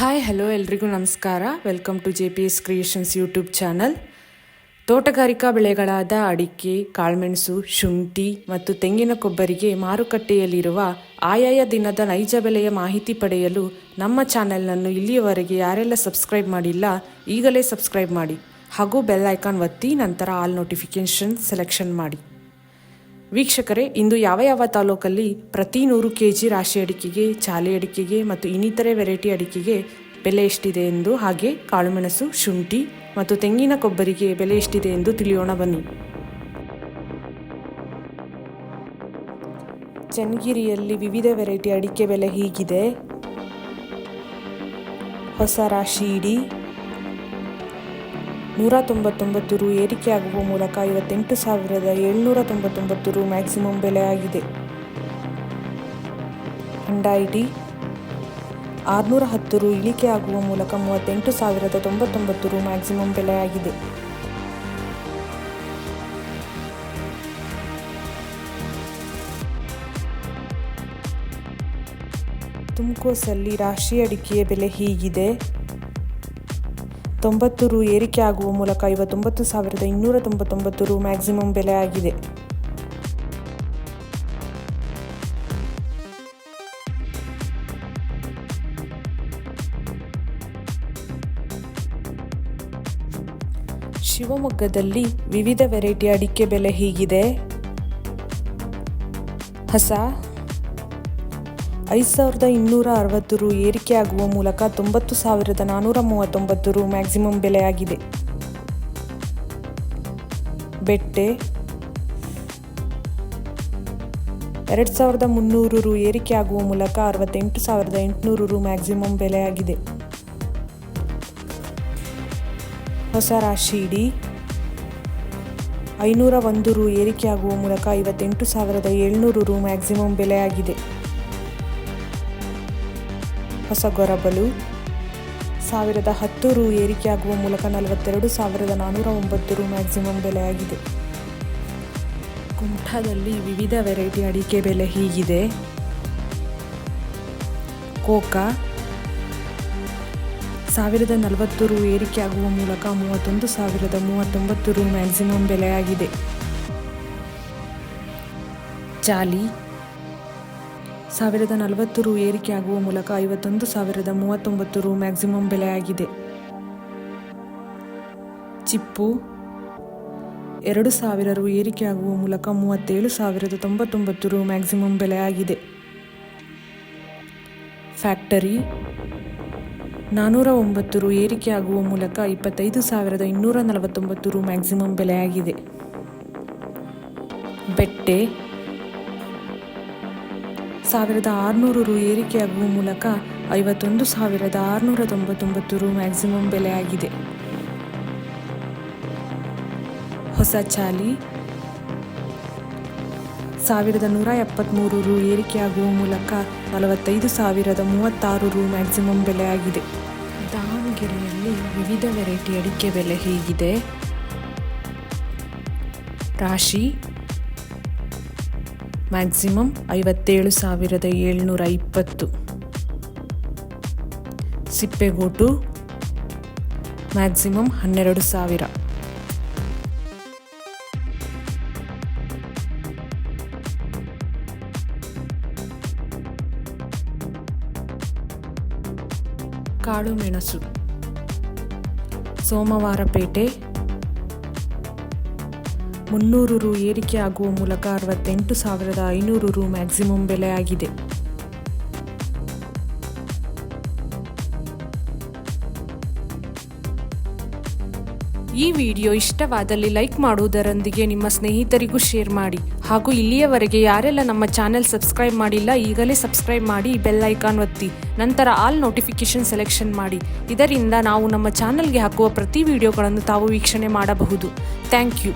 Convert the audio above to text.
Hi hello ಎಲ್ರಿಗೂ ನಮಸ್ಕಾರ. Welcome to JPS creations YouTube channel. ತೋಟಗಾರಿಕಾ ಬೆಳೆಗಳಾದ ಅಡಿಕೆ, ಕಾಳುಮೆಣಸು, ಶುಂಠಿ ಮತ್ತು ತೆಂಗಿನ ಕೊಬ್ಬರಿಗೆ ಮಾರುಕಟ್ಟೆಯಲ್ಲಿರುವ ಆಯಾಯ ದಿನದ ನೈಜ ಬೆಲೆಯ ಮಾಹಿತಿ ಪಡೆಯಲು ನಮ್ಮ ಚಾನೆಲ್ನನ್ನು ಇಲ್ಲಿಯವರೆಗೆ ಯಾರೆಲ್ಲ ಸಬ್ಸ್ಕ್ರೈಬ್ ಮಾಡಿಲ್ಲ ಈಗಲೇ ಸಬ್ಸ್ಕ್ರೈಬ್ ಮಾಡಿ ಹಾಗೂ ಬೆಲ್ ಐಕಾನ್ ಒತ್ತಿ ನಂತರ ಆಲ್ ನೋಟಿಫಿಕೇಷನ್ ಸೆಲೆಕ್ಷನ್ ಮಾಡಿ. ವೀಕ್ಷಕರೇ, ಇಂದು ಯಾವ ತಾಲೂಕಲ್ಲಿ ಪ್ರತಿ 100 kg ರಾಶಿ ಅಡಿಕೆಗೆ, ಚಾಲಿ ಅಡಿಕೆಗೆ ಮತ್ತು ಇನ್ನಿತರೆ ವೆರೈಟಿ ಅಡಿಕೆಗೆ ಬೆಲೆ ಎಷ್ಟಿದೆ ಎಂದು, ಹಾಗೆ ಕಾಳುಮೆಣಸು, ಶುಂಠಿ ಮತ್ತು ತೆಂಗಿನ ಕೊಬ್ಬರಿಗೆ ಬೆಲೆ ಎಷ್ಟಿದೆ ಎಂದು ತಿಳಿಯೋಣ ಬನ್ನಿ. ಚನ್ನಗಿರಿಯಲ್ಲಿ ವಿವಿಧ ವೆರೈಟಿ ಅಡಿಕೆ ಬೆಲೆ ಹೀಗಿದೆ. ಹೊಸ ರಾಶಿ ಇಡಿ 199 ರು ಏರಿಕೆಯಾಗುವ ಮೂಲಕ 58,799 ರು ಮ್ಯಾಕ್ಸಿಮಮ್ ಬೆಲೆ ಆಗಿದೆ. ಅಂಡಾ ಇಡಿ 610 ರು ಇಳಿಕೆ ಆಗುವ ಮೂಲಕ 38,099 ರು ಮ್ಯಾಕ್ಸಿಮಮ್ ಬೆಲೆ ಆಗಿದೆ. ತುಮಕೋಸಲ್ಲಿ ರಾಶಿ ಅಡಿಕೆಯ ಬೆಲೆ ಹೀಗಿದೆ. 90 ರು ಏರಿಕೆ ಆಗುವ ಮೂಲಕ 59,299 ರು ಮ್ಯಾಕ್ಸಿಮಮ್ ಬೆಲೆ ಆಗಿದೆ. ಶಿವಮೊಗ್ಗದಲ್ಲಿ ವಿವಿಧ ವೆರೈಟಿ ಅಡಿಕೆ ಬೆಲೆ ಹೀಗಿದೆ. ಹೊಸ 5,260 ರು ಏರಿಕೆ ಆಗುವ ಮೂಲಕ 90,439 ರು ಮ್ಯಾಕ್ಸಿಮಮ್ ಬೆಲೆ ಆಗಿದೆ. ಬೆಟ್ಟೆ 2,300 ರು ಏರಿಕೆ ಆಗುವ ಮೂಲಕ 68,800 ರು ಮ್ಯಾಕ್ಸಿಮಮ್ ಬೆಲೆ ಆಗಿದೆ. ಹೊಸ ರಾಶಿ ಇಡಿ 501 ರು ಏರಿಕೆ ಆಗುವ ಮೂಲಕ 58,700 ರು ಮ್ಯಾಕ್ಸಿಮಮ್ ಬೆಲೆ ಆಗಿದೆ. ಹೊಸ ಗೊರಬಲು 1,010 ರು ಏರಿಕೆ ಆಗುವ ಮೂಲಕ 42,409 ರು ಮ್ಯಾಕ್ಸಿಮಮ್ ಬೆಲೆ ಆಗಿದೆ. ಕುಮಟಾದಲ್ಲಿ ವಿವಿಧ ವೆರೈಟಿ ಅಡಿಕೆ ಬೆಲೆ ಹೀಗಿದೆ. ಕೋಕಾ 1,040 ರು ಏರಿಕೆ ಆಗುವ ಮೂಲಕ 31,039 ರು ಮ್ಯಾಕ್ಸಿಮಮ್ ಬೆಲೆ ಆಗಿದೆ. ಚಾಲಿ 1,040 ರು ಏರಿಕೆ ಆಗುವ ಮೂಲಕ 51,039 ರು ಮ್ಯಾಕ್ಸಿಮಮ್ ಬೆಲೆ ಆಗಿದೆ. ಚಿಪ್ಪು 2,000 ರು ಏರಿಕೆ ಆಗುವ ಮೂಲಕ 37,099 ರು ಮ್ಯಾಕ್ಸಿಮಮ್ ಬೆಲೆ ಆಗಿದೆ. ಫ್ಯಾಕ್ಟರಿ 409 ರು ಏರಿಕೆ ಆಗುವ ಮೂಲಕ 25,249 ರು ಮ್ಯಾಕ್ಸಿಮಮ್ ಬೆಲೆ ಆಗಿದೆ. ಬೆಟ್ಟೆ 1,600 ರು ಏರಿಕೆಯಾಗುವ ಮೂಲಕ 51,699 ರು ಮ್ಯಾಕ್ಸಿಮಮ್ ಬೆಲೆ ಆಗಿದೆ. ಹೊಸ ಚಾಲಿ 1,173 ರು ಏರಿಕೆಯಾಗುವ ಮೂಲಕ 45,036 ರು ಮ್ಯಾಕ್ಸಿಮಮ್ ಬೆಲೆ ಆಗಿದೆ. ದಾವಣಗೆರೆಯಲ್ಲಿ ವಿವಿಧ ವೆರೈಟಿ ಅಡಿಕೆ ಬೆಲೆ ಹೀಗಿದೆ. ರಾಶಿ ಮ್ಯಾಕ್ಸಿಮಮ್ 57,720. ಸಿಪ್ಪೆಗೋಟು ಮ್ಯಾಕ್ಸಿಮಮ್ 12,000. ಕಾಳುಮೆಣಸು ಸೋಮವಾರಪೇಟೆ 300 ರು ಏರಿಕೆ ಆಗುವ ಮೂಲಕ 68,500 ರು ಮ್ಯಾಕ್ಸಿಮಮ್ ಬೆಲೆ ಆಗಿದೆ. ಈ ವಿಡಿಯೋ ಇಷ್ಟವಾದಲ್ಲಿ ಲೈಕ್ ಮಾಡುವುದರೊಂದಿಗೆ ನಿಮ್ಮ ಸ್ನೇಹಿತರಿಗೂ ಶೇರ್ ಮಾಡಿ ಹಾಗೂ ಇಲ್ಲಿಯವರೆಗೆ ಯಾರೆಲ್ಲ ನಮ್ಮ ಚಾನೆಲ್ ಸಬ್ಸ್ಕ್ರೈಬ್ ಮಾಡಿಲ್ಲ ಈಗಲೇ ಸಬ್ಸ್ಕ್ರೈಬ್ ಮಾಡಿ ಬೆಲ್ ಐಕಾನ್ ಒತ್ತಿ ನಂತರ ಆಲ್ ನೋಟಿಫಿಕೇಷನ್ ಸೆಲೆಕ್ಷನ್ ಮಾಡಿ. ಇದರಿಂದ ನಾವು ನಮ್ಮ ಚಾನೆಲ್ಗೆ ಹಾಕುವ ಪ್ರತಿ ವಿಡಿಯೋಗಳನ್ನು ತಾವು ವೀಕ್ಷಣೆ ಮಾಡಬಹುದು. Thank you.